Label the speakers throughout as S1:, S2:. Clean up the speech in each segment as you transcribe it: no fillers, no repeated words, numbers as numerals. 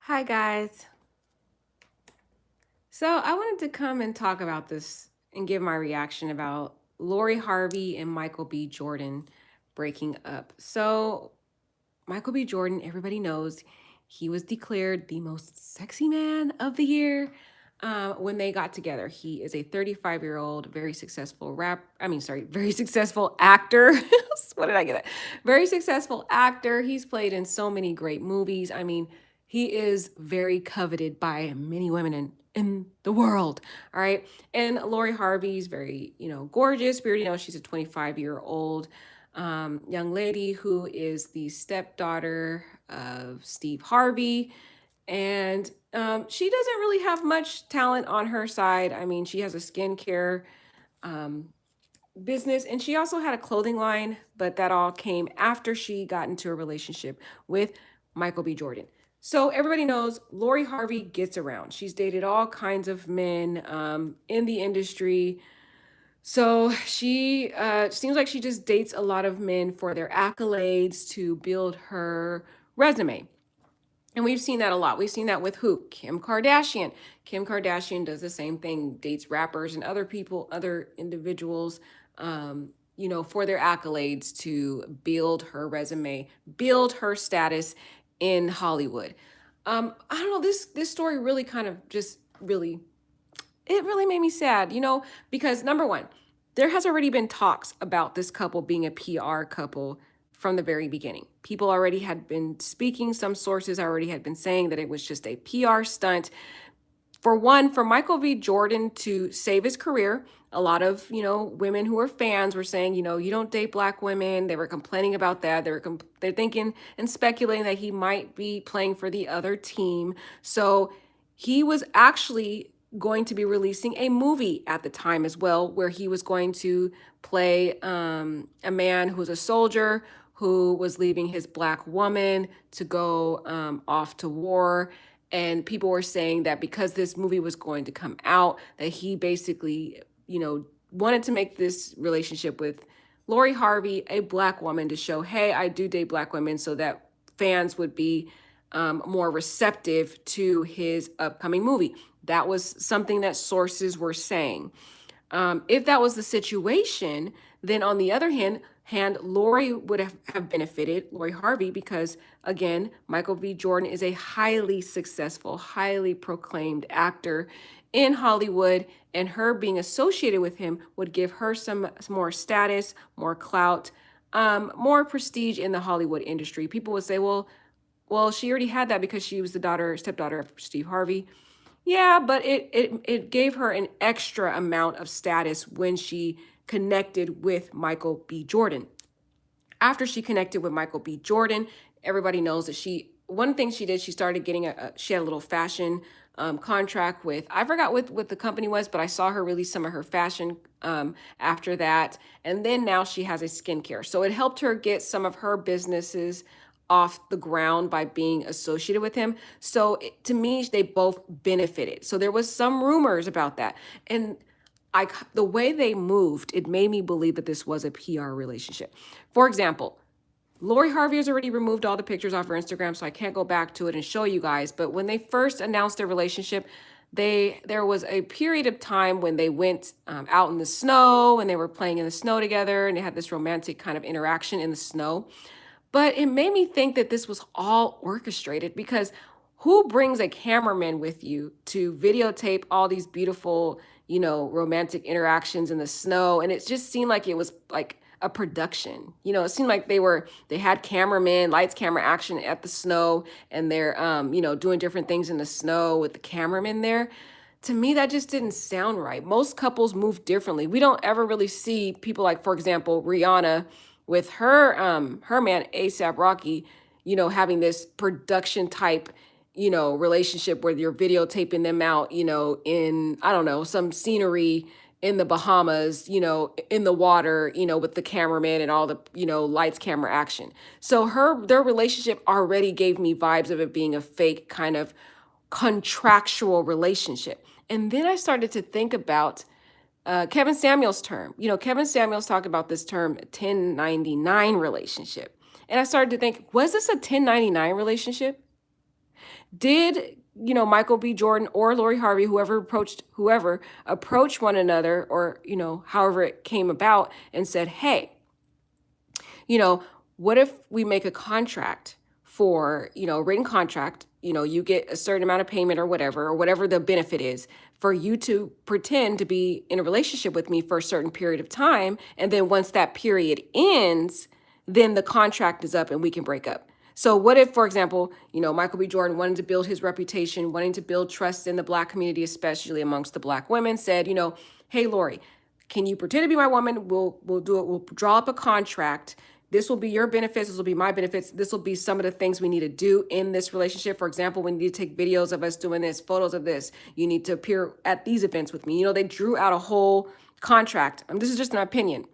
S1: Hi, guys. So, I wanted to come and talk about this and give my reaction about Lori Harvey and Michael B. Jordan breaking up. So, Michael B. Jordan, everybody knows he was declared the most sexy man of the year when they got together. He is a 35-year-old, very successful very successful actor. What did I get at? Very successful actor. He's played in so many great movies. He is very coveted by many women in the world. All right. And Lori Harvey's very, gorgeous. We already know she's a 25-year-old young lady who is the stepdaughter of Steve Harvey. And she doesn't really have much talent on her side. She has a skincare um, business and she also had a clothing line, but that all came after she got into a relationship with Michael B. Jordan. So everybody knows Lori Harvey gets around. She's dated all kinds of men in the industry. So she seems like she just dates a lot of men for their accolades to build her resume. And we've seen that a lot. We've seen that with who? Kim Kardashian. Kim Kardashian does the same thing, dates rappers and other people, other individuals, for their accolades to build her resume, build her status in Hollywood. I don't know. This story really kind of just really it really made me sad, because number one, there has already been talks about this couple being a PR couple from the very beginning. People already had been speaking, some sources already had been saying that it was just a PR stunt. For one, for Michael V. Jordan to save his career, a lot of, women who were fans were saying, you don't date black women. They were complaining about that. They're thinking and speculating that he might be playing for the other team. So he was actually going to be releasing a movie at the time as well, where he was going to play a man who was a soldier who was leaving his black woman to go off to war. And people were saying that because this movie was going to come out, that he basically, wanted to make this relationship with Lori Harvey, a black woman, to show, hey, I do date black women, so that fans would be more receptive to his upcoming movie. That was something that sources were saying. If that was the situation, then on the other hand, Lori would have benefited, Lori Harvey, because again, Michael B. Jordan is a highly successful, highly proclaimed actor in Hollywood, and her being associated with him would give her some more status, more clout, more prestige in the Hollywood industry. People would say, well, she already had that because she was the stepdaughter of Steve Harvey. Yeah, but it gave her an extra amount of status when she connected with Michael B. Jordan. After she connected with Michael B. Jordan, everybody knows that one thing she did, she started getting she had a little fashion contract with, I forgot what the company was, but I saw her release some of her fashion after that. And then now she has a skincare. So it helped her get some of her businesses off the ground by being associated with him. So to me, they both benefited. So there was some rumors about that. And the way they moved, it made me believe that this was a PR relationship. For example, Lori Harvey has already removed all the pictures off her Instagram, so I can't go back to it and show you guys. But when they first announced their relationship, there was a period of time when they went out in the snow and they were playing in the snow together and they had this romantic kind of interaction in the snow. But it made me think that this was all orchestrated because who brings a cameraman with you to videotape all these beautiful, romantic interactions in the snow? And it just seemed like it was like a production. It seemed like they had cameramen, lights, camera, action at the snow, and they're doing different things in the snow with the cameraman there. To me, that just didn't sound right. Most couples move differently. We don't ever really see people like, for example, Rihanna with her man ASAP Rocky, having this production type, relationship where you're videotaping them out, in, I don't know, some scenery in the Bahamas, in the water, with the cameraman and all the, lights, camera, action. So their relationship already gave me vibes of it being a fake kind of contractual relationship. And then I started to think about Kevin Samuels' term. Kevin Samuels talked about this term 1099 relationship. And I started to think, was this a 1099 relationship? Did, Michael B. Jordan or Lori Harvey, whoever approach one another, or, however it came about, and said, hey, you know, what if we make a contract for, written contract, you get a certain amount of payment or whatever the benefit is for you to pretend to be in a relationship with me for a certain period of time. And then once that period ends, then the contract is up and we can break up. So what if, for example, Michael B. Jordan wanted to build his reputation, wanting to build trust in the Black community, especially amongst the Black women, said, hey, Lori, can you pretend to be my woman? We'll do it. We'll draw up a contract. This will be your benefits. This will be my benefits. This will be some of the things we need to do in this relationship. For example, we need to take videos of us doing this, photos of this. You need to appear at these events with me. They drew out a whole contract. This is just an opinion.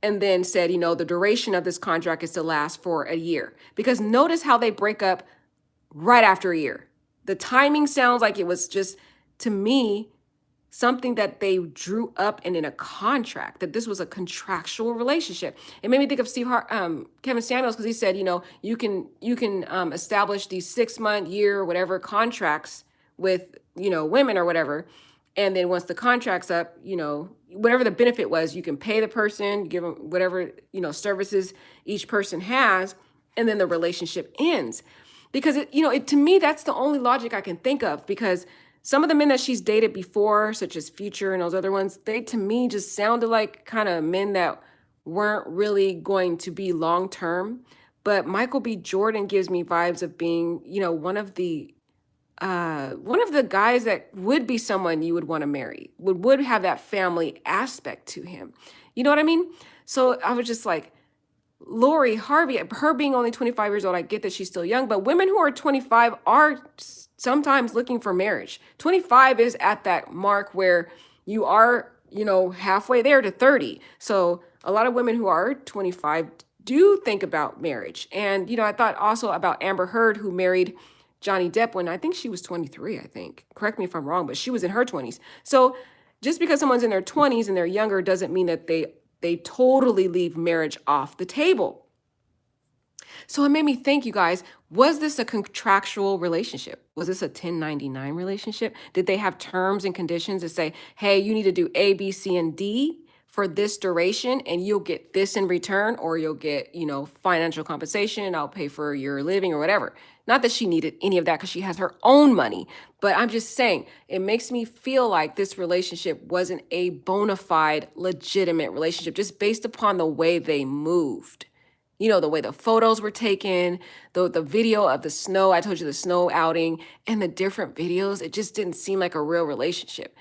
S1: And then said, the duration of this contract is to last for a year. Because notice how they break up right after a year. The timing sounds like it was just, to me, something that they drew up and in a contract, that this was a contractual relationship. It made me think of Kevin Samuels, because he said, you can establish these 6-month, year, whatever contracts with, women or whatever. And then once the contract's up, whatever the benefit was, you can pay the person, give them whatever, services each person has, and then the relationship ends. Because to me, that's the only logic I can think of, because some of the men that she's dated before, such as Future and those other ones, they to me just sounded like kind of men that weren't really going to be long term. But Michael B. Jordan gives me vibes of being, one of the guys that would be someone you would want to marry, would have that family aspect to him. You know what I mean? So I was just like, Lori Harvey, her being only 25 years old, I get that she's still young, but women who are 25 are sometimes looking for marriage. 25 is at that mark where you are, halfway there to 30. So a lot of women who are 25 do think about marriage. And, I thought also about Amber Heard, who married Johnny Depp when I think she was 23, I think. Correct me if I'm wrong, but she was in her 20s. So just because someone's in their 20s and they're younger doesn't mean that they totally leave marriage off the table. So it made me think, you guys, was this a contractual relationship? Was this a 1099 relationship? Did they have terms and conditions that say, hey, you need to do A, B, C, and D for this duration, and you'll get this in return, or you'll get, financial compensation, I'll pay for your living or whatever. Not that she needed any of that because she has her own money, but I'm just saying it makes me feel like this relationship wasn't a bona fide, legitimate relationship just based upon the way they moved. The way the photos were taken, the video of the snow, I told you the snow outing, and the different videos, it just didn't seem like a real relationship.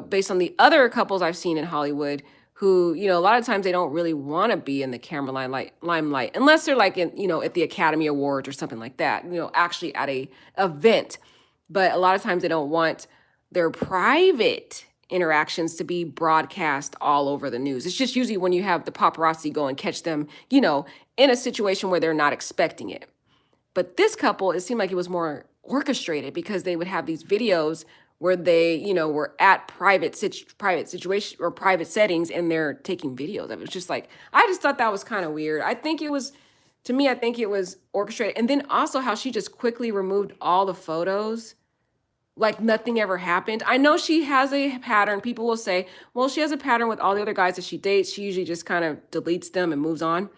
S1: Based on the other couples I've seen in Hollywood who, a lot of times they don't really want to be in the camera limelight, unless they're like in, at the Academy Awards or something like that, actually at a event. But a lot of times they don't want their private interactions to be broadcast all over the news. It's just usually when you have the paparazzi go and catch them, in a situation where they're not expecting it. But this couple, it seemed like it was more orchestrated because they would have these videos where they, were at private situation or private settings, and they're taking videos of it. It's just like, I just thought that was kind of weird. I think it was orchestrated. And then also how she just quickly removed all the photos, like nothing ever happened. I know she has a pattern. People will say, well, she has a pattern with all the other guys that she dates. She usually just kind of deletes them and moves on.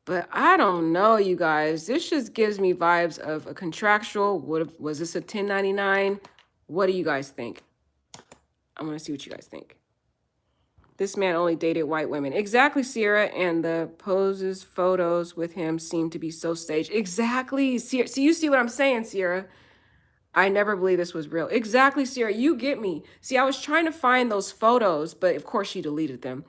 S1: But I don't know, you guys. This just gives me vibes of a contractual. Was this a 1099? What do you guys think? I want to see what you guys think. This man only dated white women. Exactly, Sierra. And the photos with him seem to be so staged. Exactly. Sierra. So you see what I'm saying, Sierra? I never believed this was real. Exactly, Sierra. You get me. See, I was trying to find those photos, but of course she deleted them.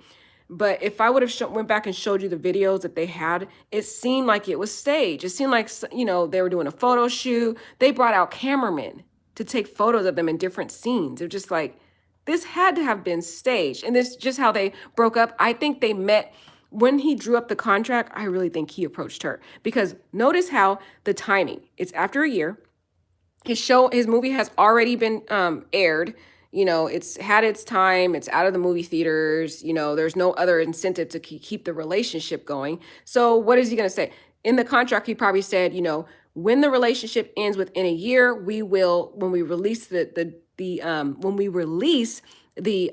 S1: But if I would have went back and showed you the videos that they had, it seemed like it was staged. It seemed like, they were doing a photo shoot. They brought out cameramen to take photos of them in different scenes. They're just like, this had to have been staged. And this is just how they broke up. I think they met when he drew up the contract. I really think he approached her, because notice how the timing, it's after a year. His movie has already been aired. It's had its time. It's out of the movie theaters. There's no other incentive to keep the relationship going. So what is he going to say? In the contract, he probably said, When the relationship ends within a year, we will, when we release when we release the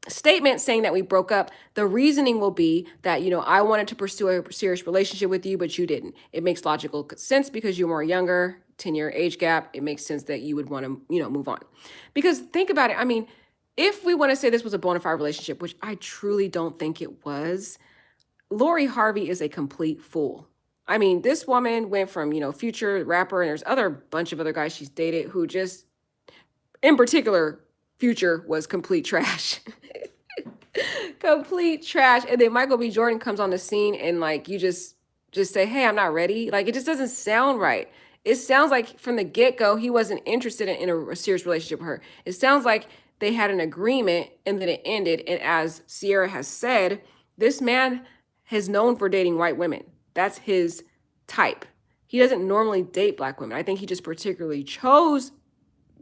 S1: statement saying that we broke up, the reasoning will be that, I wanted to pursue a serious relationship with you, but you didn't. It makes logical sense because you're more younger, 10-year age gap. It makes sense that you would want to, move on. Because think about it. I mean, if we want to say this was a bona fide relationship, which I truly don't think it was, Lori Harvey is a complete fool. I mean, this woman went from, Future rapper, and there's other bunch of other guys she's dated who just, in particular, Future was complete trash. Complete trash. And then Michael B. Jordan comes on the scene and like you just say, hey, I'm not ready. Like it just doesn't sound right. It sounds like from the get-go, he wasn't interested in a serious relationship with her. It sounds like they had an agreement and then it ended. And as Sierra has said, this man is known for dating white women. That's his type. He doesn't normally date black women. I think he just particularly chose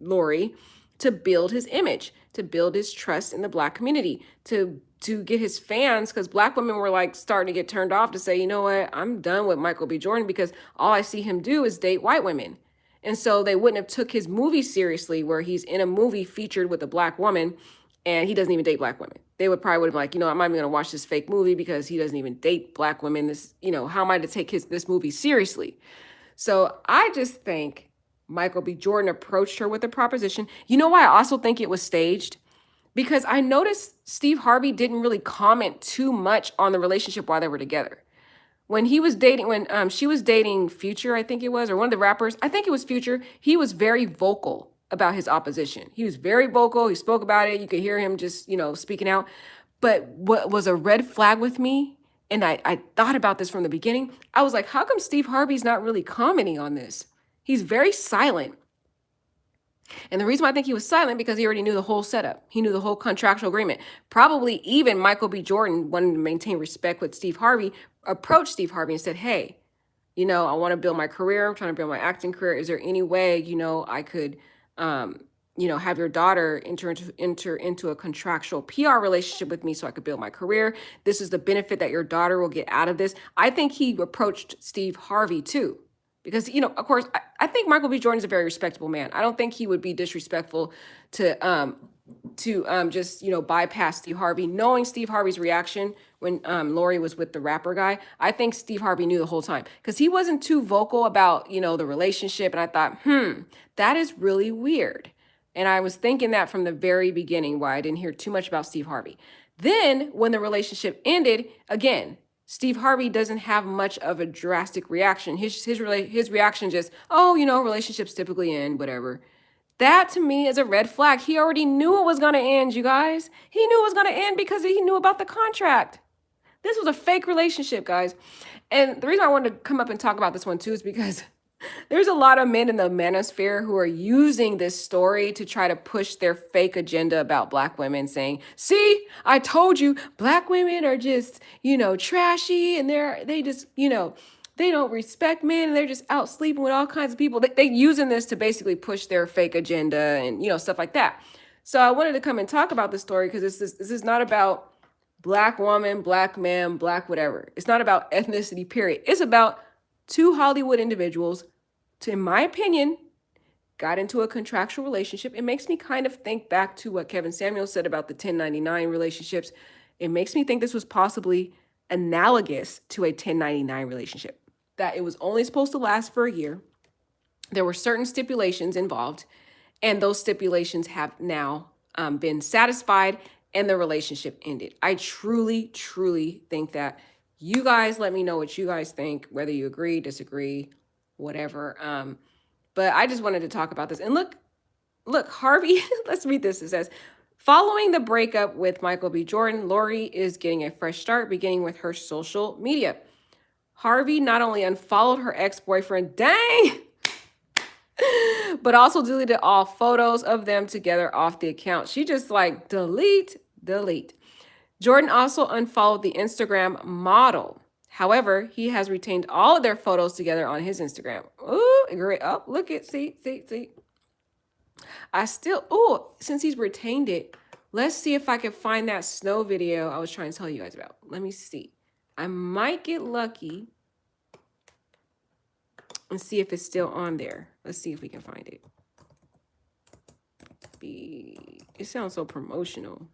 S1: Lori to build his image, to build his trust in the black community, to get his fans, because black women were like starting to get turned off, to say, you know what, I'm done with Michael B. Jordan because all I see him do is date white women. And so they wouldn't have took his movie seriously, where he's in a movie featured with a black woman and he doesn't even date black women. They would probably have been like, I'm not even going to watch this fake movie because he doesn't even date black women. This, how am I to take this movie seriously? So I just think Michael B. Jordan approached her with a proposition. You know why I also think it was staged? Because I noticed Steve Harvey didn't really comment too much on the relationship while they were together. When he was dating, when she was dating Future, I think it was, or one of the rappers, I think it was Future, he was very vocal about his opposition. He was very vocal. He spoke about it. You could hear him just, speaking out. But what was a red flag with me, and I thought about this from the beginning, I was like, how come Steve Harvey's not really commenting on this? He's very silent. And the reason why I think he was silent, because he already knew the whole setup. He knew the whole contractual agreement. Probably even Michael B. Jordan, wanting to maintain respect with Steve Harvey, approached Steve Harvey and said, hey, I want to build my career. I'm trying to build my acting career. Is there any way, I could, have your daughter enter into a contractual PR relationship with me so I could build my career? This is the benefit that your daughter will get out of this. I think he approached Steve Harvey too. Because, of course, I think Michael B. Jordan is a very respectable man. I don't think he would be disrespectful to just, bypass Steve Harvey. Knowing Steve Harvey's reaction when Lori was with the rapper guy, I think Steve Harvey knew the whole time. Because he wasn't too vocal about, the relationship. And I thought, that is really weird. And I was thinking that from the very beginning, why I didn't hear too much about Steve Harvey. Then when the relationship ended, again, Steve Harvey doesn't have much of a drastic reaction. His reaction just, relationships typically end, whatever. That to me is a red flag. He already knew it was going to end, you guys. He knew it was going to end because he knew about the contract. This was a fake relationship, guys. And the reason I wanted to come up and talk about this one too is because there's a lot of men in the manosphere who are using this story to try to push their fake agenda about black women, saying, see, I told you black women are just, trashy, and they just, they don't respect men, and they're just out sleeping with all kinds of people. They using this to basically push their fake agenda and, stuff like that. So I wanted to come and talk about this story because this is not about black woman, black man, black whatever. It's not about ethnicity, period. It's about two Hollywood individuals, in my opinion, got into a contractual relationship. It makes me kind of think back to what Kevin Samuel said about the 1099 relationships. It makes me think this was possibly analogous to a 1099 relationship, that it was only supposed to last for a year. There were certain stipulations involved, and those stipulations have now been satisfied and the relationship ended. I truly, truly think that. You guys let me know what you guys think, whether you agree, disagree, whatever. But I just wanted to talk about this. And look, Harvey, let's read this. It says, following the breakup with Michael B. Jordan, Lori is getting a fresh start, beginning with her social media. Harvey not only unfollowed her ex-boyfriend, dang, but also deleted all photos of them together off the account. She just like delete. Jordan also unfollowed the Instagram model. However, he has retained all of their photos together on his Instagram. Ooh, great. Oh, look at, see. Since he's retained it, let's see if I can find that snow video I was trying to tell you guys about. Let me see. I might get lucky. and see if it's still on there. Let's see if we can find it. It sounds so promotional.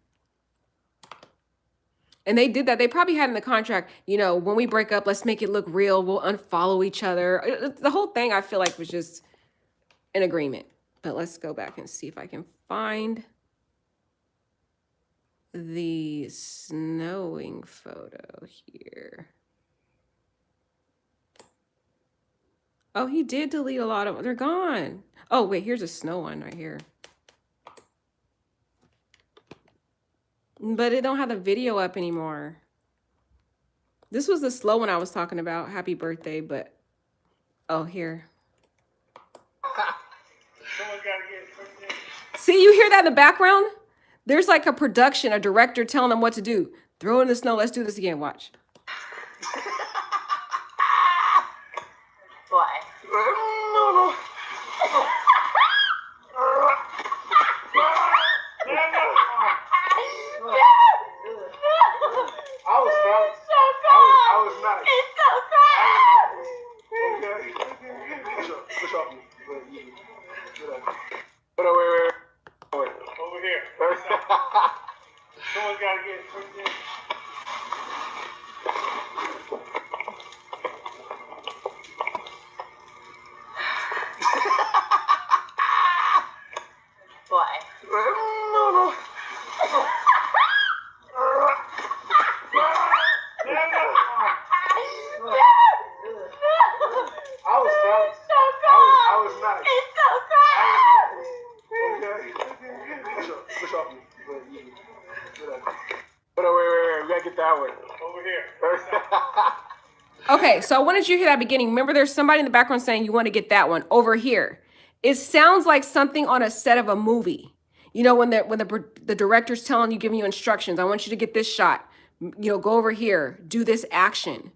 S1: And they did that. They probably had in the contract, you know, when we break up, let's make it look real. We'll unfollow each other. The whole thing, I feel like, was just an agreement. But let's go back and see if I can find the snowing photo here. Oh, he did delete a lot of them. They're gone. Oh, wait, here's a snow one right here. But it don't have the video up anymore. This was the slow one I was talking about. Happy birthday, but oh, here. See, you hear that in the background? There's like a production, a director telling them what to do. Throw it in the snow. Let's do this again. Watch.
S2: Why? No. I was not. It's so cold. Wait. Over here. Someone's got to get it. Why? No. I was not. So cold. I was not. It's so cold. Wait. We gotta get that one. Over here.
S1: Okay, so I wanted you to hear that beginning. Remember, there's somebody in the background saying you want to get that one over here. It sounds like something on a set of a movie. You know, when the director's telling you, giving you instructions. I want you to get this shot. You know, go over here, do this action.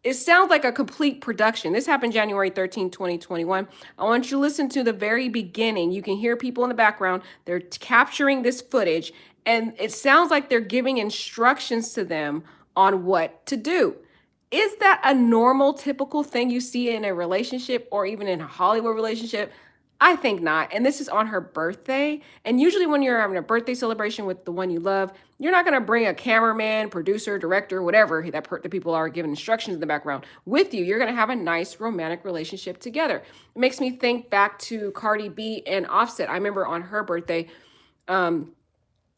S1: It sounds like a complete production. This happened January 13, 2021. I want you to listen to the very beginning. You can hear people in the background. They're capturing this footage, and it sounds like they're giving instructions to them on what to do. Is that a normal, typical thing you see in a relationship or even in a Hollywood relationship? I think not. And this is on her birthday. And usually when you're having a birthday celebration with the one you love, you're not going to bring a cameraman, producer, director, whatever the people are giving instructions in the background with you. You're going to have a nice romantic relationship together. It makes me think back to Cardi B and Offset. I remember on her birthday,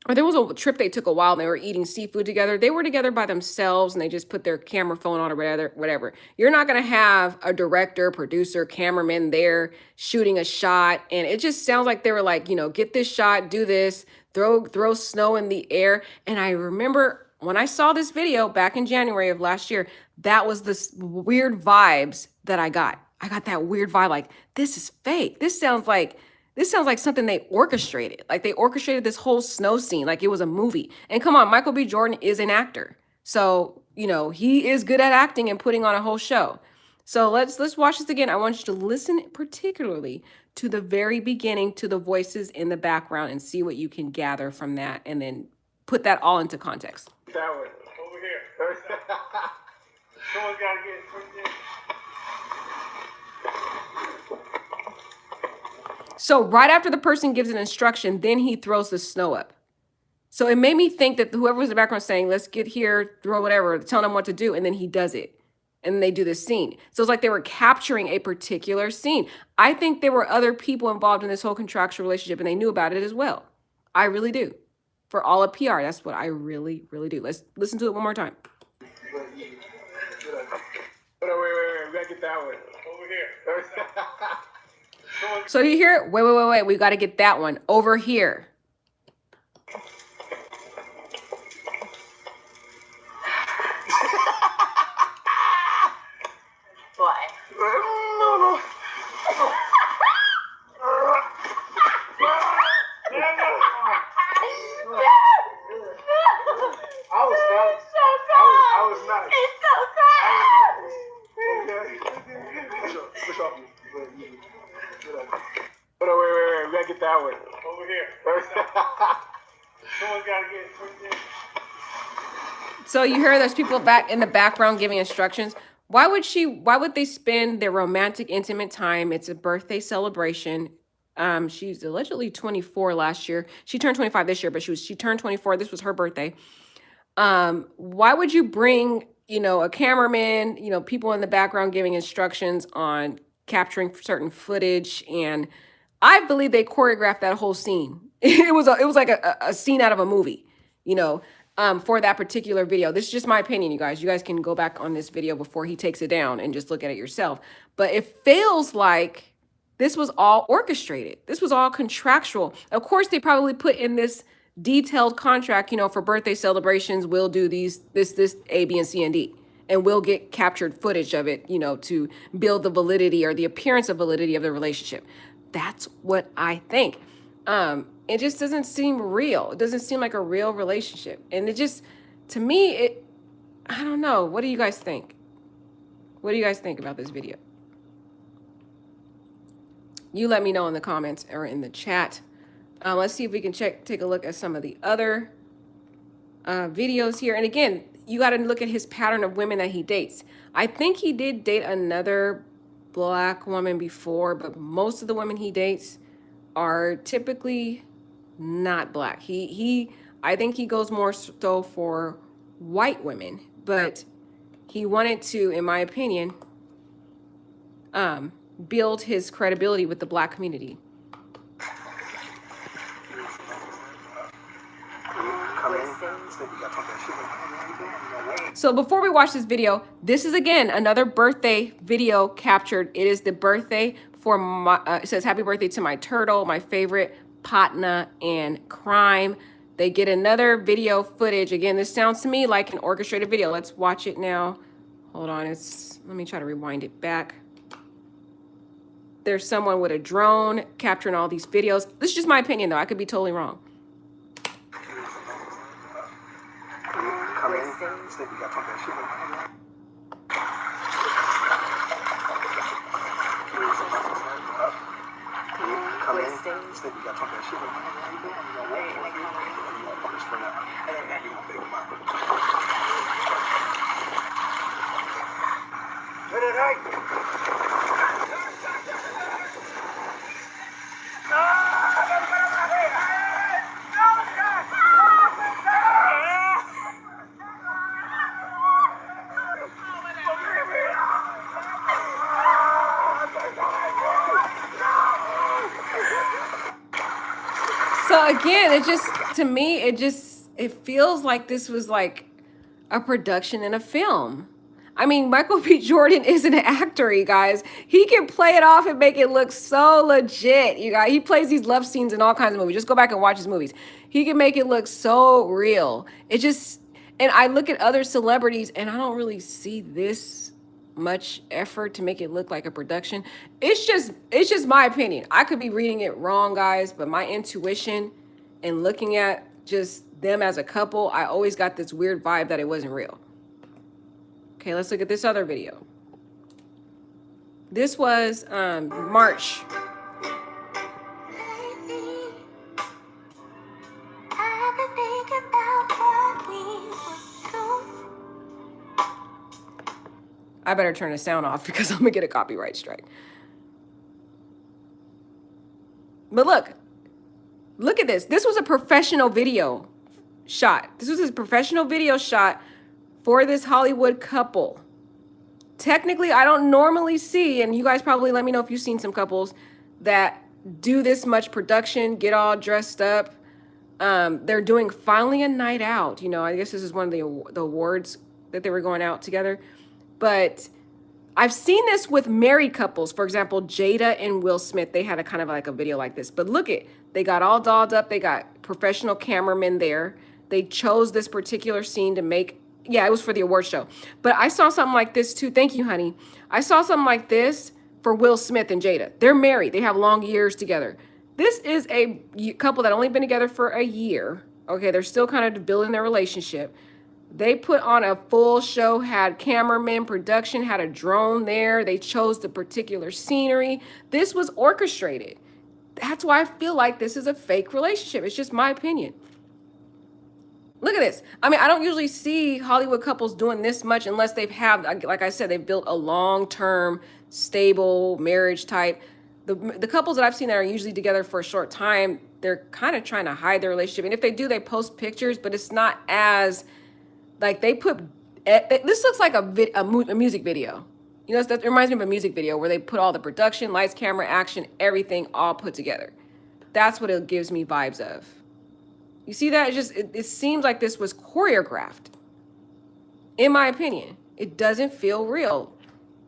S1: or there was a trip they took a while and they were eating seafood together. They were together by themselves and they just put their camera phone on or whatever. You're not going to have a director, producer, cameraman there shooting a shot. And it just sounds like they were like, you know, get this shot, do this, throw snow in the air. And I remember when I saw this video back in January of last year, that was the weird vibes that I got. I got that weird vibe like, this is fake. This sounds like something they orchestrated. Like they orchestrated this whole snow scene like it was a movie. And come on, Michael B. Jordan is an actor. So, you know, he is good at acting and putting on a whole show. So let's watch this again. I want you to listen particularly to the very beginning, to the voices in the background and see what you can gather from that and then put that all into context.
S2: That one. Over here. Someone's got to get it.
S1: So right after the person gives an instruction, then he throws the snow up. So it made me think that whoever was in the background saying, let's get here, throw whatever, telling them what to do, and then he does it. And they do this scene. So it's like they were capturing a particular scene. I think there were other people involved in this whole contractual relationship and they knew about it as well. I really do. For all of PR, that's what I really, really do. Let's listen to it one more time.
S2: Wait. We gotta get that one. Over here.
S1: So you hear it? Wait. We got to get that one over here.
S2: Why? No. I was not. So cold. I was not. It's so cold. Okay. Wait. We gotta get that one. Over here. Someone's got to get it.
S1: So you hear there's people back in the background giving instructions. Why would they spend their romantic, intimate time? It's a birthday celebration. She's allegedly 24 last year. She turned 25 this year, but she turned 24. This was her birthday. Why would you bring, a cameraman, people in the background giving instructions on capturing certain footage? And I believe they choreographed that whole scene. It was like a scene out of a movie, you know, for that particular video. This is just my opinion, you guys. You guys can go back on this video before he takes it down and just look at it yourself. But it feels like this was all orchestrated. This was all contractual. Of course, they probably put in this detailed contract, for birthday celebrations, we'll do this A, B, and C, and D. And we'll get captured footage of it, to build the validity or the appearance of validity of the relationship. That's what I think. It just doesn't seem real. It doesn't seem like a real relationship. And it just, to me, I don't know. What do you guys think? What do you guys think about this video? You let me know in the comments or in the chat. Let's see if we can take a look at some of the other videos here. And again, you got to look at his pattern of women that he dates. I think he did date another Black woman before, but most of the women he dates are typically not Black. I think he goes more so for white women, but he wanted to, in my opinion, build his credibility with the Black community. So before we watch this video, this is again another birthday video captured. It is the birthday for my, it says happy birthday to my turtle, my favorite partner in crime. They get another video footage. Again, this sounds to me like an orchestrated video. Let's watch it now. Hold on, let me try to rewind it back. There's someone with a drone capturing all these videos. This is just my opinion though, I could be totally wrong. So again, to me, it feels like this was like a production in a film. I mean, Michael B. Jordan is an actor, you guys. He can play it off and make it look so legit, you guys. He plays these love scenes in all kinds of movies. Just go back and watch his movies. He can make it look so real. And I look at other celebrities and I don't really see this much effort to make it look like a production. It's just my opinion. I could be reading it wrong, guys, but my intuition and looking at just them as a couple, I always got this weird vibe that it wasn't real. Okay, let's look at this other video. This was March. I better turn the sound off because I'm gonna get a copyright strike. But look at this. This was a professional video shot. This was a professional video shot for this Hollywood couple. Technically, I don't normally see, and you guys probably let me know if you've seen some couples that do this much production, get all dressed up. They're doing finally a night out. I guess this is one of the awards that they were going out together. But I've seen this with married couples. For example, Jada and Will Smith, they had a kind of like a video like this. But look they got all dolled up. They got professional cameramen there. They chose this particular scene to make, it was for the award show. But I saw something like this too. Thank you, honey. I saw something like this for Will Smith and Jada. They're married. They have long years together. This is a couple that only been together for a year. Okay, they're still kind of building their relationship. They put on a full show, had cameramen, production, had a drone there. They chose the particular scenery. This was orchestrated. That's why I feel like this is a fake relationship. It's just my opinion. Look at this. I mean, I don't usually see Hollywood couples doing this much unless they've have, like I said, they've built a long-term, stable marriage type. The couples that I've seen that are usually together for a short time, they're kind of trying to hide their relationship. And if they do, they post pictures, but it's not as like they put. This looks like a music video. You know, that reminds me of a music video where they put all the production, lights, camera, action, everything all put together. That's what it gives me vibes of. You see that? It seems like this was choreographed. In my opinion, it doesn't feel real.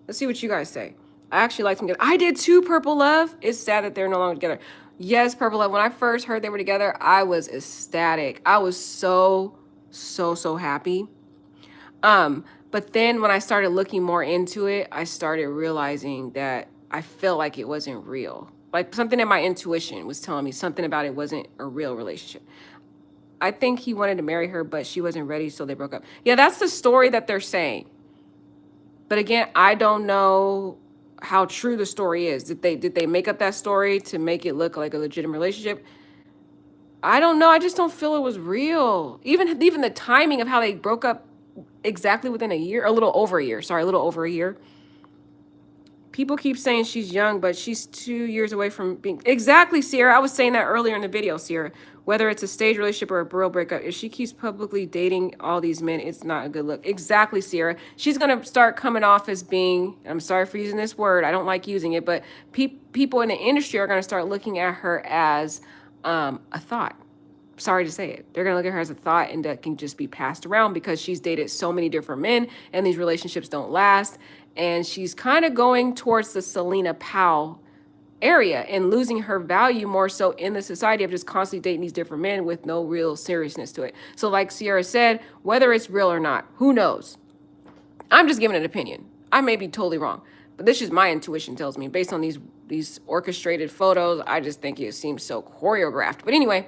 S1: Let's see what you guys say. I actually liked them together. I did too, Purple Love. It's sad that they're no longer together. Yes, Purple Love. When I first heard they were together, I was ecstatic. I was so happy. But then when I started looking more into it, I started realizing that I felt like it wasn't real. Like something in my intuition was telling me something about it wasn't a real relationship. I think he wanted to marry her, but she wasn't ready, so they broke up. Yeah, that's the story that they're saying. But again, I don't know how true the story is. Did they make up that story to make it look like a legitimate relationship? I don't know. I just don't feel it was real. Even the timing of how they broke up exactly within a year, a little over a year. Sorry, a little over a year. People keep saying she's young, but she's 2 years away from being exactly, Sierra. I was saying that earlier in the video, Sierra. Whether it's a stage relationship or a real breakup, if she keeps publicly dating all these men, it's not a good look. Exactly, Sierra. She's gonna start coming off as being. I'm sorry for using this word. I don't like using it, but people in the industry are gonna start looking at her as a thought. Sorry to say it. They're gonna look at her as a thought and that can just be passed around because she's dated so many different men and these relationships don't last. And she's kind of going towards the Selena Powell area and losing her value more so in the society of just constantly dating these different men with no real seriousness to it. So like Sierra said, whether it's real or not, who knows? I'm just giving an opinion. I may be totally wrong, but this is my intuition tells me based on these orchestrated photos. I just think it seems so choreographed. But anyway,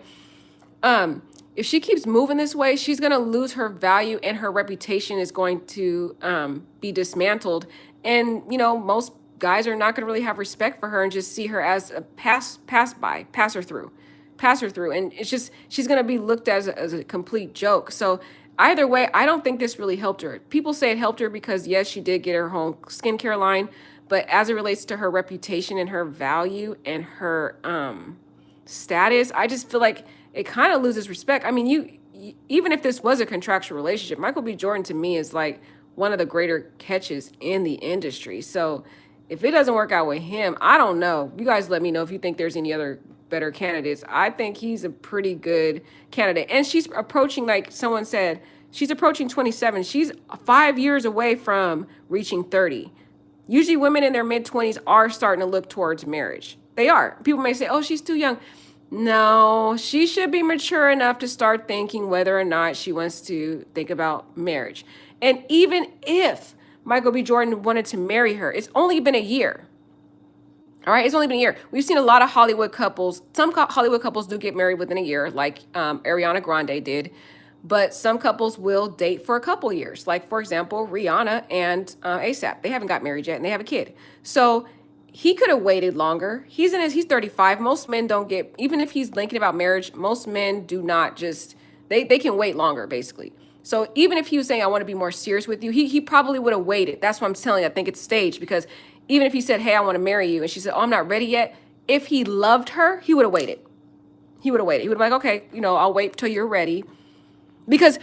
S1: if she keeps moving this way, she's going to lose her value and her reputation is going to be dismantled. And, you know, most guys are not going to really have respect for her and just see her as a pass her through. And it's just, she's going to be looked at as a complete joke. So either way, I don't think this really helped her. People say it helped her because, yes, she did get her home skincare line. But as it relates to her reputation and her value and her status, I just feel like it kind of loses respect. I mean, even if this was a contractual relationship, Michael B. Jordan to me is like one of the greater catches in the industry. So if it doesn't work out with him, I don't know. You guys let me know if you think there's any other better candidates. I think he's a pretty good candidate. And she's approaching, like someone said, she's approaching 27. She's 5 years away from reaching 30. Usually women in their mid-20s are starting to look towards marriage. They are. People may say, oh, she's too young. No, she should be mature enough to start thinking whether or not she wants to think about marriage. And even if Michael B. Jordan wanted to marry her, it's only been a year. All right, it's only been a year. We've seen a lot of Hollywood couples. Some Hollywood couples do get married within a year, like Ariana Grande did. But some couples will date for a couple years. Like, for example, Rihanna and ASAP. They haven't got married yet, and they have a kid. So he could have waited longer. He's 35. Most men don't get, even if he's thinking about marriage, most men do not just, they can wait longer, basically. So even if he was saying, I want to be more serious with you, he probably would have waited. That's what I'm telling you. I think it's staged because even if he said, hey, I want to marry you, and she said, oh, I'm not ready yet. If he loved her, he would have waited. He would have waited. He would have been like, okay, I'll wait till you're ready. Because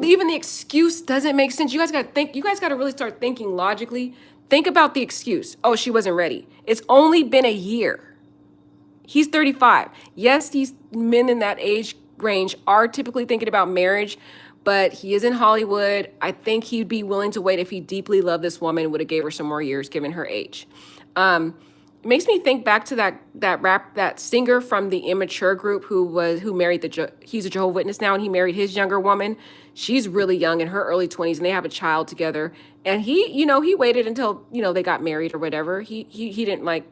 S1: even the excuse doesn't make sense. You guys got to think, you guys got to really start thinking logically. Think about the excuse. Oh, she wasn't ready. It's only been a year. He's 35. Yes, these men in that age range are typically thinking about marriage, but he is in Hollywood. I think he'd be willing to wait if he deeply loved this woman and would have gave her some more years given her age. It makes me think back to that singer from the Immature group who married he's a Jehovah's Witness now, and he married his younger woman. She's really young in her early 20s, and they have a child together. And he waited until, they got married or whatever. He didn't like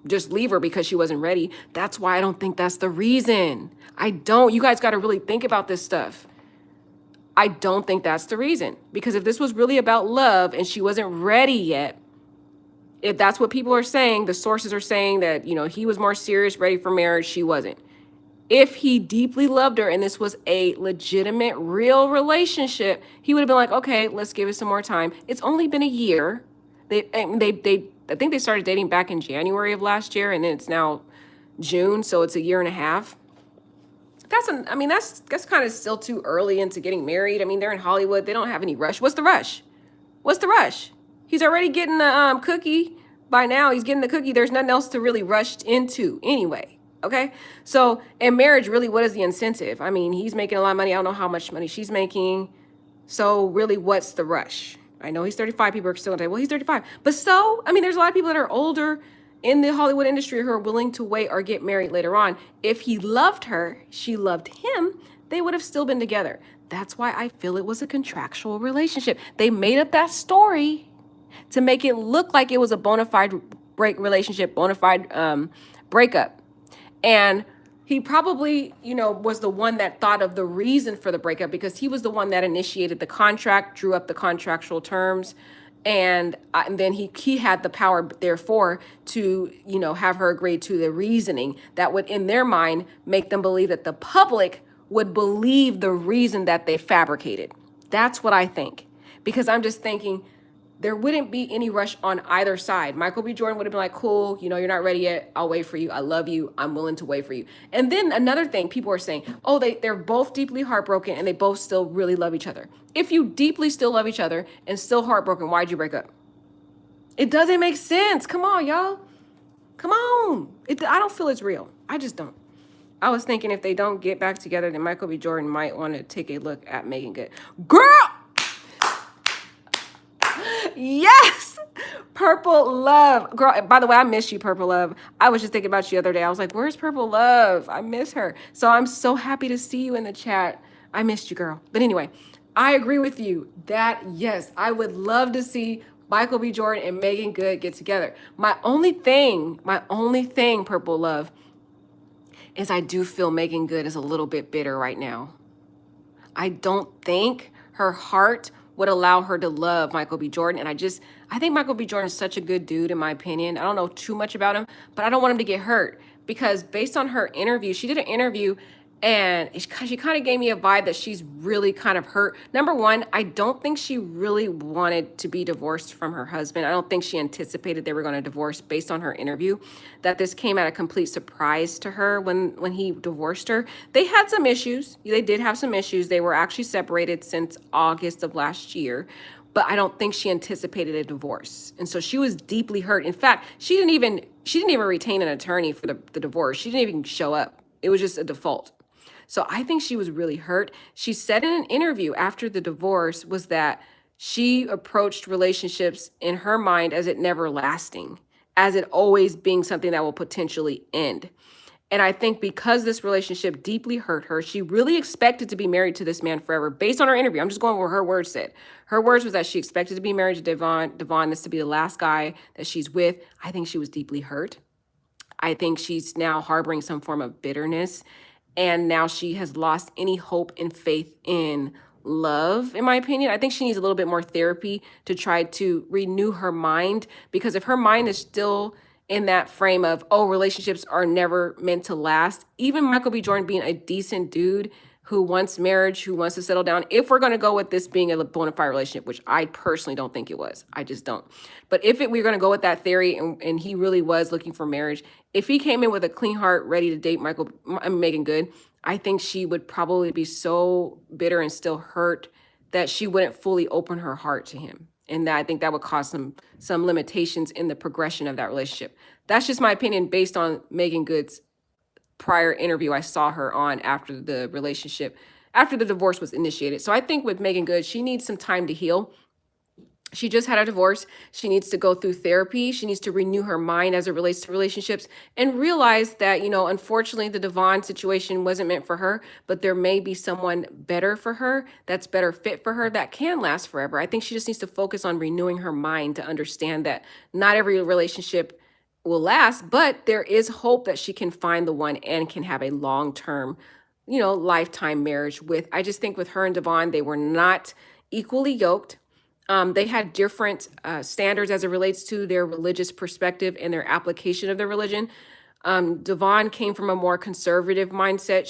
S1: just leave her because she wasn't ready. That's why I don't think that's the reason. You guys got to really think about this stuff. I don't think that's the reason, because if this was really about love and she wasn't ready yet, if that's what people are saying, the sources are saying that, he was more serious, ready for marriage, she wasn't. If he deeply loved her and this was a legitimate, real relationship, he would have been like, okay, let's give it some more time. It's only been a year. I think they started dating back in January of last year, and then it's now June, so it's a year and a half. I mean, that's kind of still too early into getting married. I mean, they're in Hollywood. They don't have any rush. What's the rush? What's the rush? He's already getting the cookie by now. He's getting the cookie. There's nothing else to really rush into anyway. Okay. So in marriage, really, what is the incentive? I mean, he's making a lot of money. I don't know how much money she's making. So really, what's the rush? I know he's 35. People are still gonna say, well, he's 35. But so, I mean, there's a lot of people that are older in the Hollywood industry who are willing to wait or get married later on. If he loved her, she loved him, they would have still been together. That's why I feel it was a contractual relationship. They made up that story to make it look like it was a bona fide bona fide breakup. And he probably, was the one that thought of the reason for the breakup because he was the one that initiated the contract, drew up the contractual terms, and then he had the power, therefore, to have her agree to the reasoning that would, in their mind, make them believe that the public would believe the reason that they fabricated. That's what I think, because I'm just thinking there wouldn't be any rush on either side. Michael B. Jordan would have been like, cool, you're not ready yet. I'll wait for you. I love you. I'm willing to wait for you. And then another thing, people are saying, oh, they're both deeply heartbroken and they both still really love each other. If you deeply still love each other and still heartbroken, why'd you break up? It doesn't make sense. Come on, y'all. Come on. I don't feel it's real. I just don't. I was thinking if they don't get back together, then Michael B. Jordan might want to take a look at Megan Good. Girl! Yes, Purple Love. Girl, by the way, I miss you, Purple Love. I was just thinking about you the other day. I was like, where's Purple Love? I miss her. So I'm so happy to see you in the chat. I missed you, girl. But anyway, I agree with you that, yes, I would love to see Michael B. Jordan and Megan Good get together. My only thing, Purple Love, is I do feel Megan Good is a little bit bitter right now. I don't think her heart would allow her to love Michael B. Jordan. And I think Michael B. Jordan is such a good dude, in my opinion. I don't know too much about him, but I don't want him to get hurt because based on her interview, she did an interview and she kind of gave me a vibe that she's really kind of hurt. Number one, I don't think she really wanted to be divorced from her husband. I don't think she anticipated they were going to divorce based on her interview, that this came at a complete surprise to her when he divorced her. They had some issues. They did have some issues. They were actually separated since August of last year. But I don't think she anticipated a divorce. And so she was deeply hurt. In fact, she didn't even retain an attorney for the divorce. She didn't even show up. It was just a default. So I think she was really hurt. She said in an interview after the divorce was that she approached relationships in her mind as it never lasting, as it always being something that will potentially end. And I think because this relationship deeply hurt her, she really expected to be married to this man forever. Based on her interview, I'm just going with what her words said. Her words was that she expected to be married to Devon, this to be the last guy that she's with. I think she was deeply hurt. I think she's now harboring some form of bitterness. And now she has lost any hope and faith in love, in my opinion. I think she needs a little bit more therapy to try to renew her mind, because if her mind is still in that frame of, oh, relationships are never meant to last, even Michael B. Jordan being a decent dude who wants marriage, who wants to settle down, if we're going to go with this being a bona fide relationship, which I personally don't think it was, I just don't. But if we're going to go with that theory and he really was looking for marriage, if he came in with a clean heart, ready to date Megan Good, I think she would probably be so bitter and still hurt that she wouldn't fully open her heart to him. And that I think that would cause some limitations in the progression of that relationship. That's just my opinion based on Megan Good's prior interview I saw her on after the divorce was initiated. So I think with Megan Good, she needs some time to heal. She just had a divorce. She needs to go through therapy. She needs to renew her mind as it relates to relationships and realize that, unfortunately, the Devon situation wasn't meant for her, but there may be someone better for her, that's better fit for her, that can last forever. I think she just needs to focus on renewing her mind to understand that not every relationship will last, but there is hope that she can find the one and can have a long-term, lifetime marriage with. I just think with her and Devon, they were not equally yoked. They had different standards as it relates to their religious perspective and their application of their religion. Devon came from a more conservative mindset.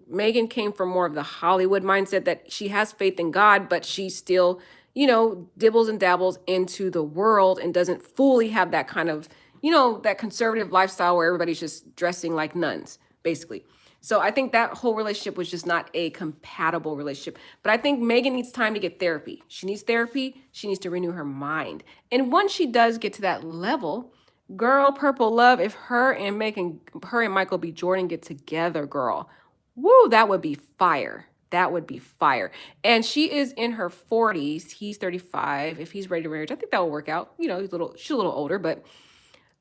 S1: Megan came from more of the Hollywood mindset that she has faith in God, but she still, dibbles and dabbles into the world and doesn't fully have that kind of, that conservative lifestyle where everybody's just dressing like nuns, basically. So I think that whole relationship was just not a compatible relationship. But I think Megan needs time to get therapy. She needs therapy. She needs to renew her mind. And once she does get to that level, girl, Purple Love, if her and Michael B. Jordan get together, girl, woo, that would be fire. That would be fire. And she is in her 40s. He's 35. If he's ready to marriage, I think that will work out. She's a little older, but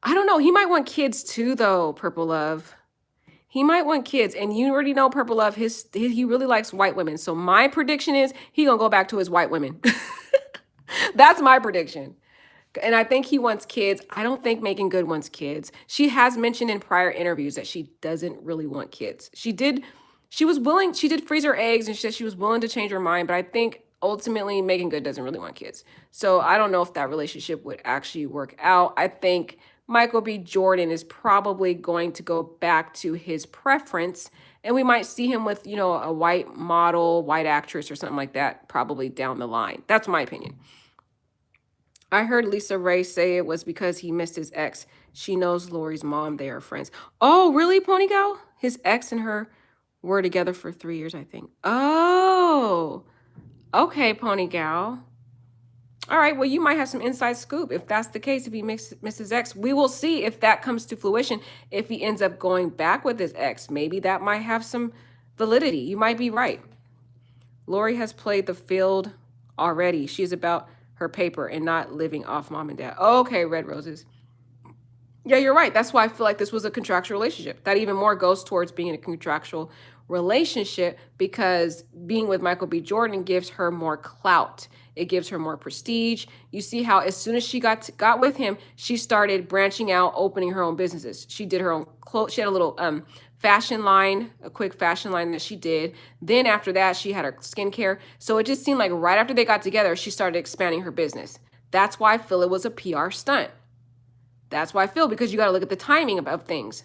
S1: I don't know. He might want kids too, though, Purple Love. He might want kids, and you already know Purple Love. He really likes white women. So my prediction is he gonna go back to his white women. That's my prediction. And I think he wants kids. I don't think Megan Good wants kids. She has mentioned in prior interviews that she doesn't really want kids. She did freeze her eggs and she said she was willing to change her mind, but I think ultimately Megan Good doesn't really want kids. So I don't know if that relationship would actually work out. I think Michael B. Jordan is probably going to go back to his preference, and we might see him with, a white model, white actress or something like that probably down the line. That's my opinion. I heard Lisa Ray say it was because he missed his ex. She knows Lori's mom. They are friends. Oh, really, Pony Gal? His ex and her were together for 3 years, I think. Oh, okay, Pony Gal. All right, well, you might have some inside scoop. If that's the case, if he missed his ex, we will see if that comes to fruition. If he ends up going back with his ex, maybe that might have some validity. You might be right. Lori has played the field already. She's about her paper and not living off mom and dad. Okay, Red Roses. Yeah, you're right. That's why I feel like this was a contractual relationship. That even more goes towards being a contractual relationship because being with Michael B. Jordan gives her more clout. It gives her more prestige. You see how as soon as she got with him, she started branching out, opening her own businesses. She did her own clothes. She had a little fashion line, a quick fashion line that she did. Then after that, she had her skincare. So it just seemed like right after they got together, she started expanding her business. That's why I feel it was a PR stunt. That's why I feel, because you got to look at the timing of things.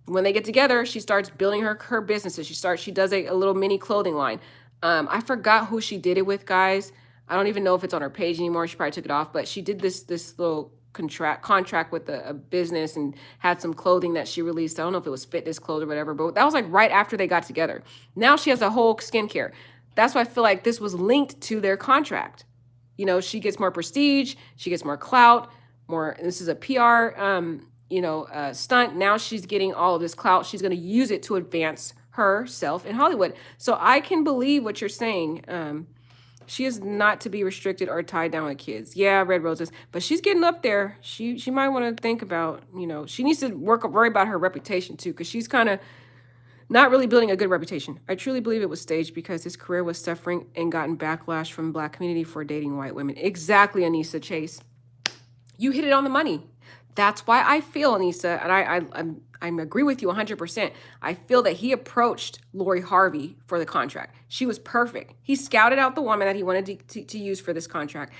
S1: When they get together, she starts building her businesses. She does a little mini clothing line. I forgot who she did it with, guys. I don't even know if it's on her page anymore. She probably took it off, but she did this little contract with a business and had some clothing that she released. I don't know if it was fitness clothes or whatever, but that was like right after they got together. Now she has a whole skincare. That's why I feel like this was linked to their contract. She gets more prestige, she gets more clout, more. This is a PR, stunt. Now she's getting all of this clout. She's going to use it to advance herself in Hollywood. So I can believe what you're saying. She is not to be restricted or tied down with kids. Yeah, Red Roses, but she's getting up there. She might want to think about, she needs to worry about her reputation too, because she's kind of not really building a good reputation. I truly believe it was staged because his career was suffering and gotten backlash from Black community for dating white women. Exactly, Anissa Chase. You hit it on the money. That's why I feel, Anissa, and I agree with you 100%. I feel that he approached Lori Harvey for the contract. She was perfect. He scouted out the woman that he wanted to use for this contract.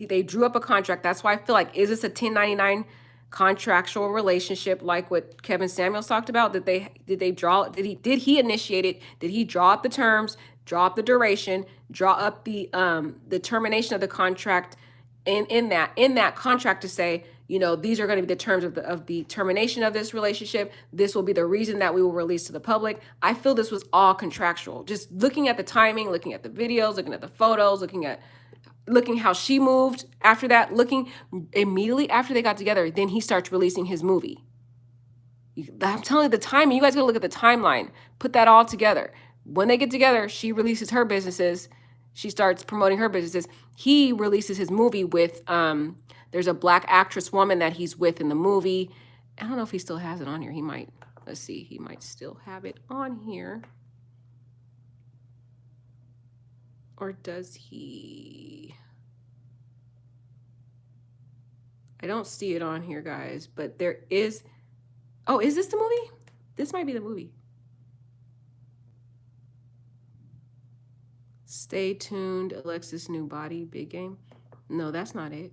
S1: They drew up a contract. That's why I feel like, is this a 1099 contractual relationship like what Kevin Samuels talked about? Did he initiate it? Did he draw up the terms, draw up the duration, draw up the termination of the contract in that contract to say, these are going to be the terms of the termination of this relationship. This will be the reason that we will release to the public. I feel this was all contractual. Just looking at the timing, looking at the videos, looking at the photos, looking how she moved after that, looking immediately after they got together, then he starts releasing his movie. I'm telling you the timing. You guys gotta look at the timeline. Put that all together. When they get together, she releases her businesses. She starts promoting her businesses. He releases his movie with, there's a Black actress woman that he's with in the movie. I don't know if he still has it on here. He might, let's see, he might still have it on here. Or does he? I don't see it on here, guys, but there is. Oh, is this the movie? This might be the movie. Stay tuned, Alexis' new body, big game. No, that's not it.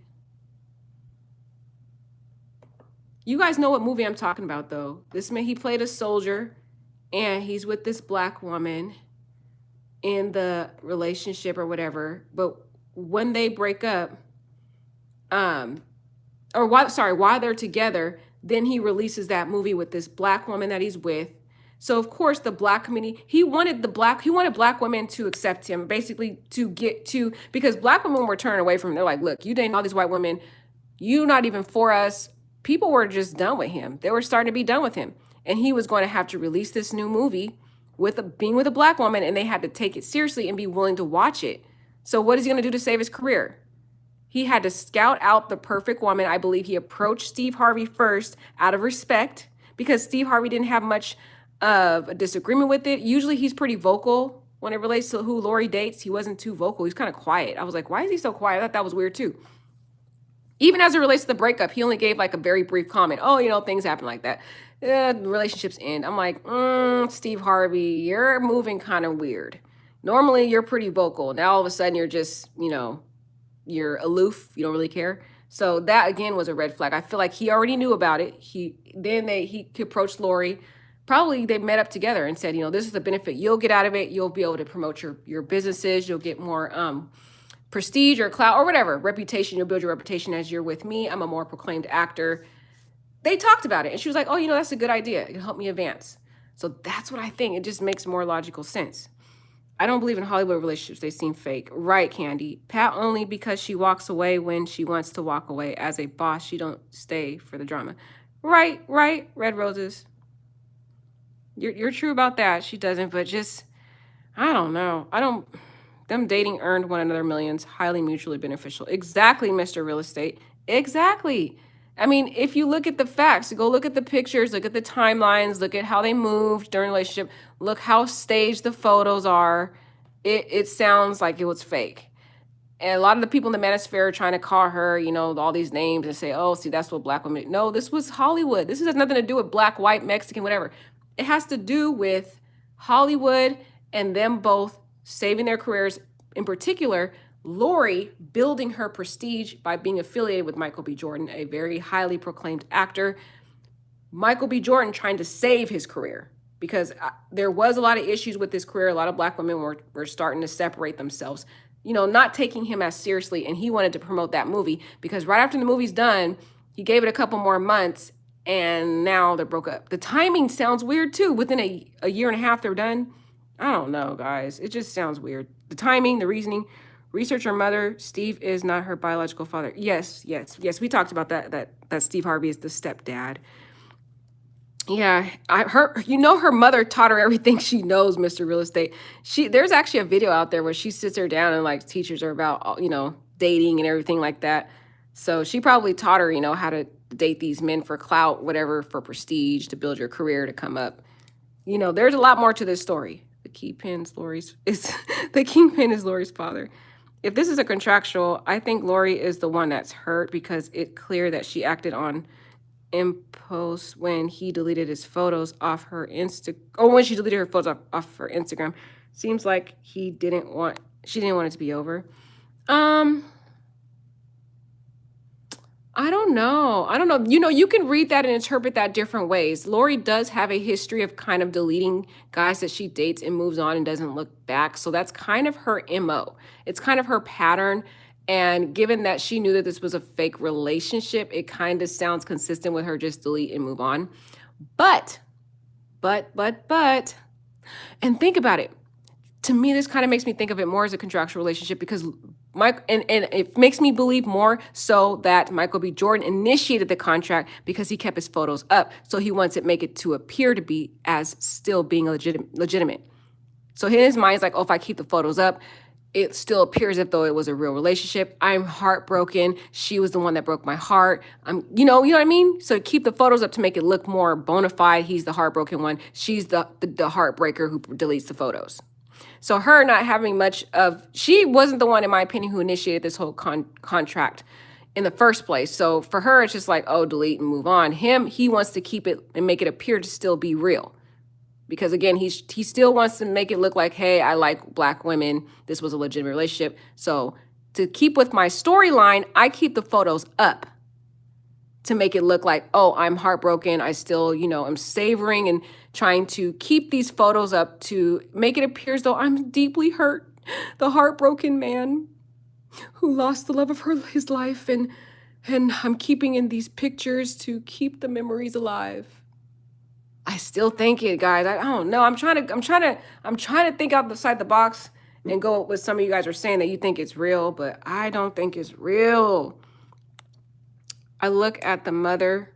S1: You guys know what movie I'm talking about, though. This man, he played a soldier, and he's with this black woman in the relationship or whatever. But when they break up, um, or while they're together, then he releases that movie with this black woman that he's with. So of course the black community, he wanted black women to accept him, basically to get to, because black women were turning away from him. They're like, look, you dating all these white women, you not even for us. People were just done with him. They were starting to be done with him. And he was going to have to release this new movie being with a black woman, and they had to take it seriously and be willing to watch it. So what is he going to do to save his career? He had to scout out the perfect woman. I believe he approached Steve Harvey first out of respect, because Steve Harvey didn't have much of a disagreement with it. Usually he's pretty vocal when it relates to who Lori dates. He wasn't too vocal. He's kind of quiet. I was like, why is he so quiet? I thought that was weird too. Even as it relates to the breakup, he only gave like a very brief comment. Oh, things happen like that. Relationships end. I'm like, Steve Harvey, you're moving kind of weird. Normally you're pretty vocal. Now all of a sudden you're just, you're aloof. You don't really care. So that again was a red flag. I feel like he already knew about it. He approached Lori. Probably they met up together and said, this is the benefit you'll get out of it. You'll be able to promote your businesses. You'll get more prestige or clout or whatever, reputation. You'll build your reputation as you're with me. I'm a more proclaimed actor. They talked about it, and she was like, oh, that's a good idea. It can help me advance. So that's what I think. It just makes more logical sense. I don't believe in Hollywood relationships. They seem fake. Right, Candy. Pat only because she walks away when she wants to walk away. As a boss, she don't stay for the drama. Right. Red Roses. You're true about that. She doesn't, but just, I don't know. Them dating earned one another millions. Highly mutually beneficial. Exactly, Mr. Real Estate. Exactly. I mean, if you look at the facts, go look at the pictures, look at the timelines, look at how they moved during the relationship, look how staged the photos are. It sounds like it was fake. And a lot of the people in the manosphere are trying to call her, all these names and say, oh, see, that's what black women. No, this was Hollywood. This has nothing to do with black, white, Mexican, whatever. It has to do with Hollywood and them both saving their careers. In particular, Lori building her prestige by being affiliated with Michael B. Jordan, a very highly proclaimed actor. Michael B. Jordan trying to save his career, because there was a lot of issues with his career. A lot of black women were starting to separate themselves, not taking him as seriously. And he wanted to promote that movie, because right after the movie's done, he gave it a couple more months, and now they're broke up. The timing sounds weird too. Within a year and a half, they're done. I don't know, guys. It just sounds weird. The timing, the reasoning. Research her mother. Steve is not her biological father. Yes. We talked about that Steve Harvey is the stepdad. Yeah, her mother taught her everything she knows, Mr. Real Estate. There's actually a video out there where she sits her down and like teaches her about, dating and everything like that. So she probably taught her, how to date these men for clout, whatever, for prestige, to build your career, to come up. There's a lot more to this story. The kingpin is Lori's father. If this is a contractual, I think Lori is the one that's hurt, because it's clear that she acted on impulse when he deleted his photos off her when she deleted her photos off her Instagram. Seems like she didn't want it to be over. I don't know. You can read that and interpret that different ways. Lori does have a history of kind of deleting guys that she dates and moves on and doesn't look back. So that's kind of her MO. It's kind of her pattern. And given that she knew that this was a fake relationship, it kind of sounds consistent with her just delete and move on. But, and think about it. To me, this kind of makes me think of it more as a contractual relationship, because and it makes me believe more so that Michael B. Jordan initiated the contract because he kept his photos up. So he wants to make it to appear to be as still being legitimate. So in his mind, it's like, oh, if I keep the photos up, it still appears as though it was a real relationship. I'm heartbroken. She was the one that broke my heart. You know what I mean? So keep the photos up to make it look more bona fide. He's the heartbroken one. She's the heartbreaker who deletes the photos. So her not having she wasn't the one, in my opinion, who initiated this whole contract in the first place. So for her, it's just like, oh, delete and move on. He wants to keep it and make it appear to still be real. Because again, he still wants to make it look like, hey, I like black women. This was a legitimate relationship. So to keep with my storyline, I keep the photos up to make it look like, oh, I'm heartbroken. I still, am savoring and trying to keep these photos up to make it appear as though I'm deeply hurt, the heartbroken man who lost the love of his life, and I'm keeping in these pictures to keep the memories alive. I still think it, guys. I don't know. I'm trying to think outside the box and go with some of you guys are saying that you think it's real, but I don't think it's real. I look at the mother.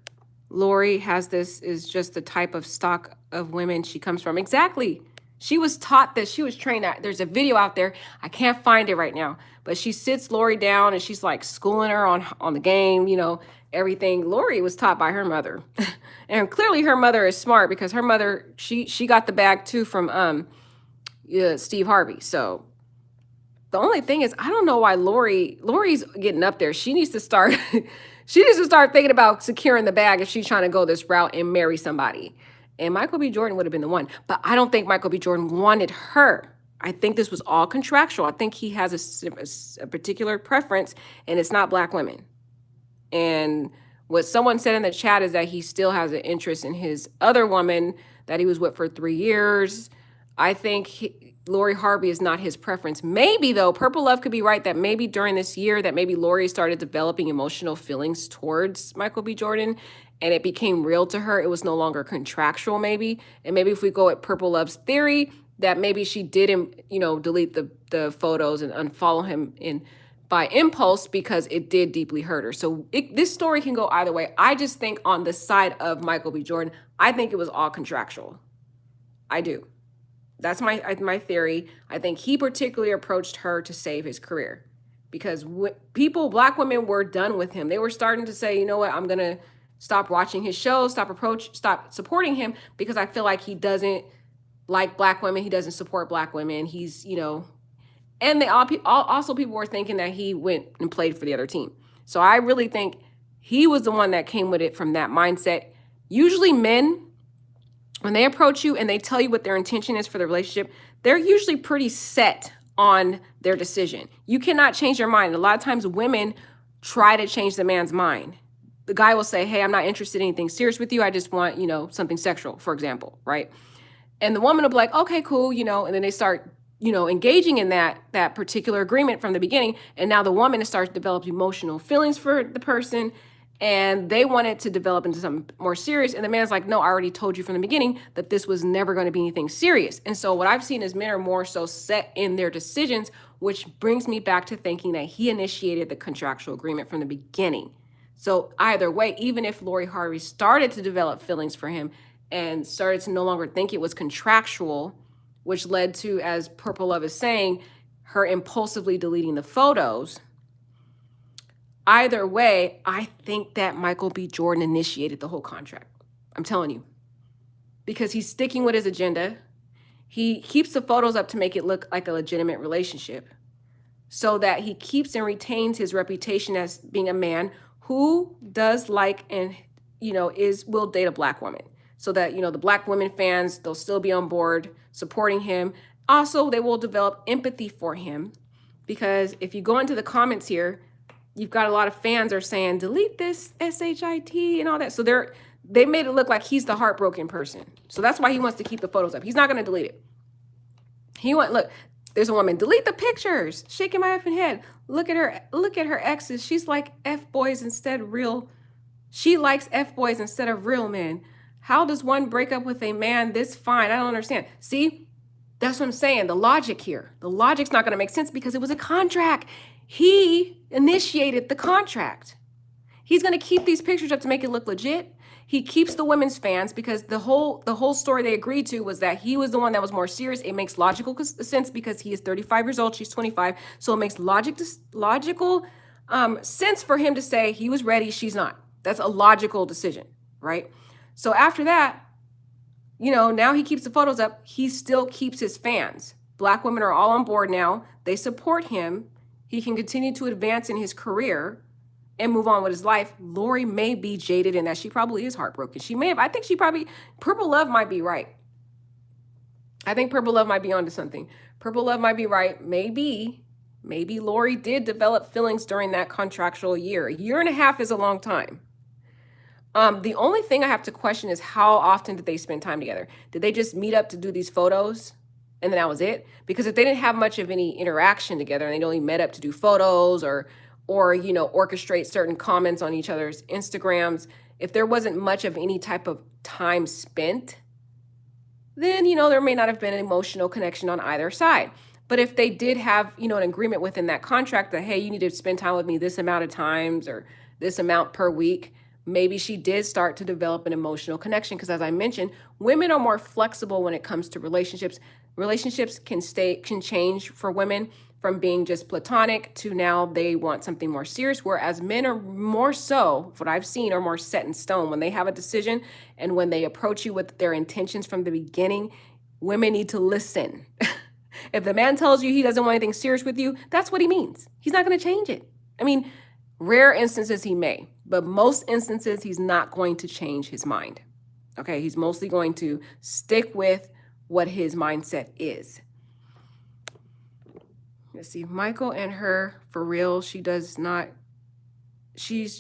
S1: Lori is just the type of stock of women she comes from. Exactly. She was taught this. She was trained that. There's a video out there. I can't find it right now, but she sits Lori down and she's like schooling her on the game, everything. Lori was taught by her mother. And clearly her mother is smart because her mother, she got the bag too from Steve Harvey. So the only thing is, I don't know why Lori's getting up there. She needs to start thinking about securing the bag if she's trying to go this route and marry somebody. And Michael B. Jordan would have been the one. But I don't think Michael B. Jordan wanted her. I think this was all contractual. I think he has a particular preference, and it's not black women. And what someone said in the chat is that he still has an interest in his other woman that he was with for 3 years. I think Lori Harvey is not his preference. Maybe, though, Purple Love could be right that maybe during this year that maybe Lori started developing emotional feelings towards Michael B. Jordan, and it became real to her. It was no longer contractual, maybe. And maybe if we go at Purple Love's theory, that maybe she didn't, delete the photos and unfollow him by impulse because it did deeply hurt her. So this story can go either way. I just think on the side of Michael B. Jordan, I think it was all contractual. I do. That's my theory. I think he particularly approached her to save his career because black women were done with him. They were starting to say, you know what, I'm going to stop watching his shows, stop supporting him because I feel like he doesn't like black women. He doesn't support black women. He's, and they also people were thinking that he went and played for the other team. So I really think he was the one that came with it from that mindset. Usually men, when they approach you and they tell you what their intention is for the relationship, they're usually pretty set on their decision. You cannot change their mind. A lot of times women try to change the man's mind. The guy will say, hey, I'm not interested in anything serious with you. I just want, something sexual, for example, right? And the woman will be like, okay, cool, and then they start, engaging in that particular agreement from the beginning. And now the woman starts to develop emotional feelings for the person. And they want it to develop into something more serious. And the man's like, no, I already told you from the beginning that this was never going to be anything serious. And so what I've seen is men are more so set in their decisions, which brings me back to thinking that he initiated the contractual agreement from the beginning. So either way, even if Lori Harvey started to develop feelings for him and started to no longer think it was contractual, which led to, as Purple Love is saying, her impulsively deleting the photos. Either way, I think that Michael B. Jordan initiated the whole contract. I'm telling you. Because he's sticking with his agenda. He keeps the photos up to make it look like a legitimate relationship so that he keeps and retains his reputation as being a man who does like and, will date a black woman. So that, the black women fans, they'll still be on board supporting him. Also, they will develop empathy for him because if you go into the comments here, you've got a lot of fans are saying, delete this SHIT and all that. So they made it look like he's the heartbroken person. So that's why he wants to keep the photos up. He's not going to delete it. Look, there's a woman, delete the pictures, shaking my effing head. Look at her exes. She's like F-boys instead of real. She likes F-boys instead of real men. How does one break up with a man this fine? I don't understand. See, that's what I'm saying. The logic here. The logic's not going to make sense because it was a contract. He initiated the contract. He's going to keep these pictures up to make it look legit. He keeps the women's fans because the whole story they agreed to was that he was the one that was more serious. It makes logical sense because he is 35 years old. She's 25. So it makes logical sense for him to say he was ready. She's not. That's a logical decision, right? So after that, now he keeps the photos up. He still keeps his fans. Black women are all on board now. They support him. He can continue to advance in his career and move on with his life. Lori may be jaded in that she probably is heartbroken. Purple Love might be right. I think Purple Love might be onto something. Purple Love might be right. Maybe Lori did develop feelings during that contractual year. A year and a half is a long time. The only thing I have to question is how often did they spend time together? Did they just meet up to do these photos and then that was it? Because if they didn't have much of any interaction together and they only met up to do photos or orchestrate certain comments on each other's Instagrams, if there wasn't much of any type of time spent, then there may not have been an emotional connection on either side. But if they did have an agreement within that contract that, hey, you need to spend time with me this amount of times or this amount per week, maybe she did start to develop an emotional connection. Because as I mentioned, women are more flexible when it comes to relationships. Relationships can change for women from being just platonic to now they want something more serious, whereas men are more so, what I've seen, are more set in stone. When they have a decision and when they approach you with their intentions from the beginning, women need to listen. If the man tells you he doesn't want anything serious with you, that's what he means. He's not going to change it. I mean, rare instances he may, but most instances he's not going to change his mind. Okay, he's mostly going to stick with what his mindset is. Let's see, Michael and her, for real, she's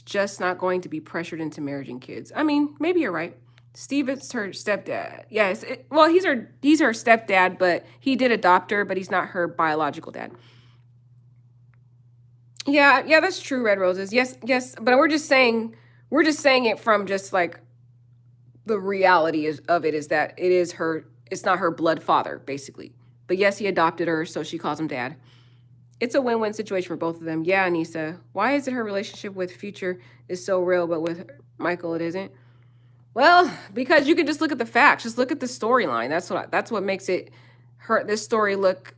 S1: just not going to be pressured into marriage and kids. I mean, maybe you're right. Steve is her stepdad. Yes, he's her stepdad, but he did adopt her, but he's not her biological dad. Yeah, that's true, Red Roses. Yes, but we're just saying it from just like the reality of it is that it's not her blood father, basically. But yes, he adopted her, so she calls him dad. It's a win-win situation for both of them. Yeah, Anissa. Why is it her relationship with Future is so real, but with Michael it isn't? Well, because you can just look at the facts. Just look at the storyline. That's what makes this story look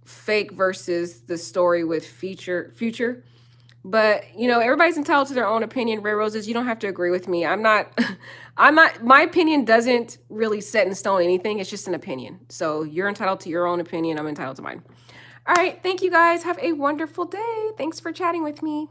S1: fake versus the story with Future. But everybody's entitled to their own opinion. Red Roses, you don't have to agree with me. I'm not. My opinion doesn't really set in stone anything. It's just an opinion. So you're entitled to your own opinion. I'm entitled to mine. All right. Thank you guys. Have a wonderful day. Thanks for chatting with me.